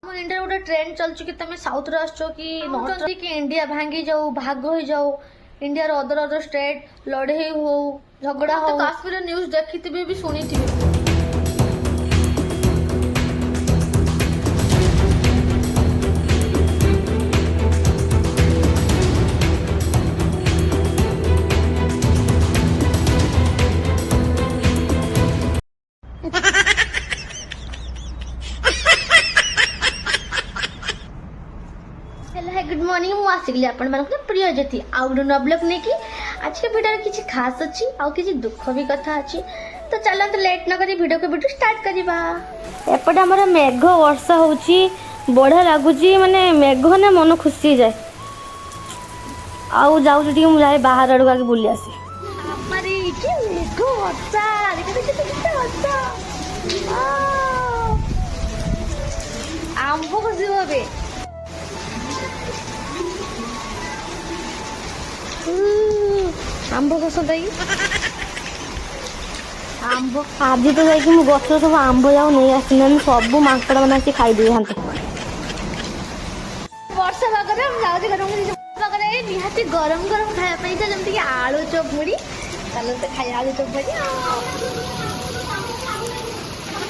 India गोटे trend चलुच कि तुम साउथ रे आसो कि नॉर्थ कि इंडिया भांगी जाऊ भाग हो जाऊ इंडिया अदर अदर स्टेट लड़े हो झगड़ा हो काश्मीर न्यूज देखी भी शुणी गुड मॉर्निंग मुझे आपण प्रिय ज्योति आउ गोटे नव ब्लॉग नहीं कि आज के वीडियो किसी खास अच्छी आउ किसी दुख भी कथा अच्छी तो चलो तो लेट न करी वीडियो को वीडियो स्टार्ट करवा। एपटे आमर मेघ वर्षा होची बढ़िया लगुच माने मेघ ने मन खुशी जाए आउ जाऊँ टी मुझे बाहर आड़क आगे बुली आसी आंब खुशी हे आंब पसंद आई आंब आज तो जाकि गछ सब आंब जाऊ नहीं आसना सब मांकड़ मैंने आसी खाई दे वर्षा पागे निहाती गरम गरम खायापी जमीक आलू चप मुड़ी चलो तो खाई आलू चप मुड़ी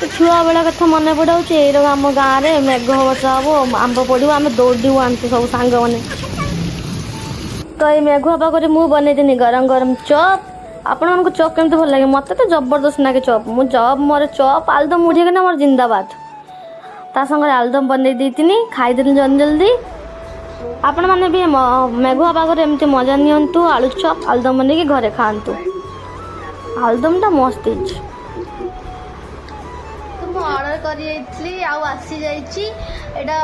छुआ बेला कथा मन पड़े आम गाँव में मेघ वर्षा हम आंब पड़ो आम दौड़ू आनते सब सांग मैंने तो ये मेघुआ पागे मुझे बनईदी गरम गरम चप आपण मन को चप केमती भल लगे मत तो जबरदस्त नागे चप मु चप मोर चप आलुदम मुढ़े ना मोर जिंदाबाद ता संगे आलुदम बनई देती खाईदेली जल्दी जल्दी आपण मैंने भी मेघुआ पागे एमती मजा नियंतु आलू चप आलुदम बनई घरे खातु आलुदम टा मस्त ऑर्डर करी आसी जाइए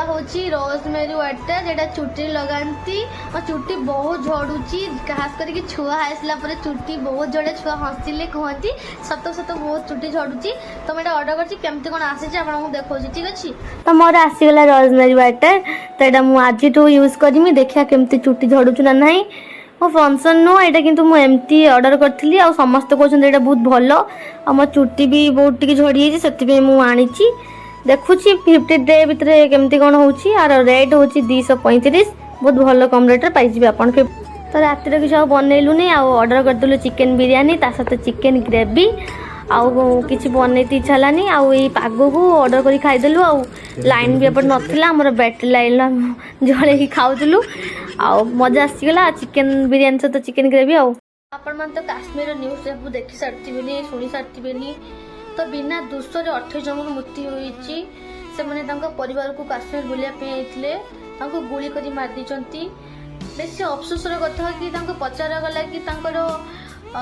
हूँ रोजमेरी वाटर जेटा चुटी लगाती और चुटी बहुत झड़ुची खास करके छुआ आसला पर चुटी बहुत झड़े छुआ हसिले कहती सत सत बहुत चुटी झड़ुची तो मैं ऑर्डर करमती कौन आसी देखा ठीक अच्छे तो मोर आसीगला रोजमेरी वाटर तो यहाँ मुझे आज यूज करी देखा केमती चुटी झड़ुचु ना ना मो फंक्शन नुह यहाँ कितु मुझे ऑर्डर करी आ समस्त कहते हैं बहुत भल आ मो चुटी भी बहुत टी झड़ी से मुझे देखुची 50 डे भितर केमती कौन होर रेट हूँ 235 बहुत भल कम रेट पाई आप तो रात किसी बनइलुनि ऑर्डर करदेलु चिकेन बिरयानी ता सहित चिकेन ग्रेवी आउ किसी बनईते इच्छा है आउ पाग को ऑर्डर कर खाईदेलु आ लाइन भी एपट नाला आमर बैटरी लाइन जल खाऊलु आ मजा आसीगला चिकेन बिरयानी सहित चिकेन ग्रेवी आपण तो काश्मीर न्यूज सब देखी सारी शुणी सारी तो बिना दोषरे 28 जन मृत्यु होती से परिवार को काश्मीर बुलाते गुली कर मारिदी बेस अफसोसर कथा कि पचारा गला कि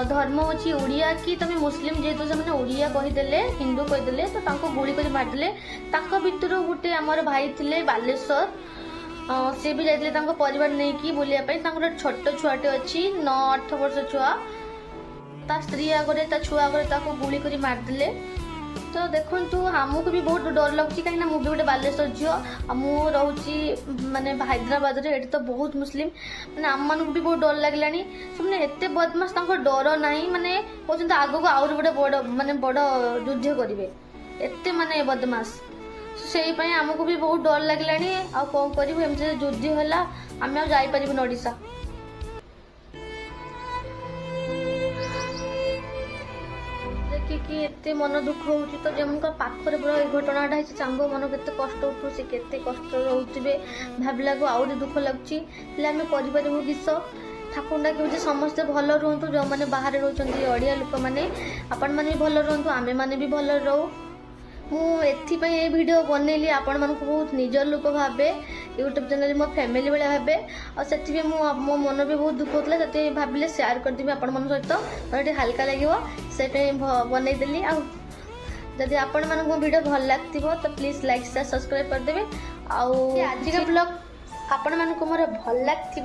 धर्म होची उड़िया कि तुम मुस्लिम जेहेतु से उड़िया कहीदेले हिंदू कहीदेले तो गुली कर मारिदेले भितर गोटे आमर भाई थे बालेश्वर सी भी जाते परिवार नहीं कि बुलायापी छोट छुआटे अच्छी 9-8 वर्ष छुआ ता स्त्री आगे ता छुआ आगे गुली कर मारिदेले तो देखु आमको भी बहुत डर लगुच कहीं मुझे गोटे बालेश्वर झील मुझे रोची माने हैदराबाद रे तो बहुत मुस्लिम माने आम मान भी बहुत डर लगे से एत बदमाश डर ना माने कहते आग को आउरी गोटे बड़ माने बड़ युद्ध करेंगे एत माने बदमाश से आमको भी बहुत डर लगे आ कौन करूँ एमती युद्ध है आम आईपर ओडिशा कि एते मन दुख हो तो जमुका पाखरे पूरा घटना सांग मन के कष्ट उठू से केते कष्ट रोचे भावला को आहरी दुख लगुच आम कर किस ठाकुर डाक समस्ते भल रुहतु जो मैंने बाहर रोचंती ओडिया लोक मैंने आपण मैंने भी भल रुहतु आमे मैंने भी भल रो मुझे वीडियो बनैली आपण मन को बहुत निजर लोक भावे यूट्यूब चैनल मो फैमिली भाया भावे और से मो मन भी बहुत दुख होता से भाविले शेयर करदेवी आपण मन सहित मतलब हल्का लगे से बनईदेली आदि आपण मन को वीडियो भल लगे तो प्लीज लाइक शेयर सब्सक्राइब करदेवे आज का ब्लॉग आपण मन को मोर भल लगे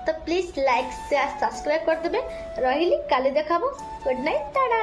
तो प्लीज लाइक शेयर सब्सक्राइब करदेवे रही काली देखाबो गुड नाइट टाटा।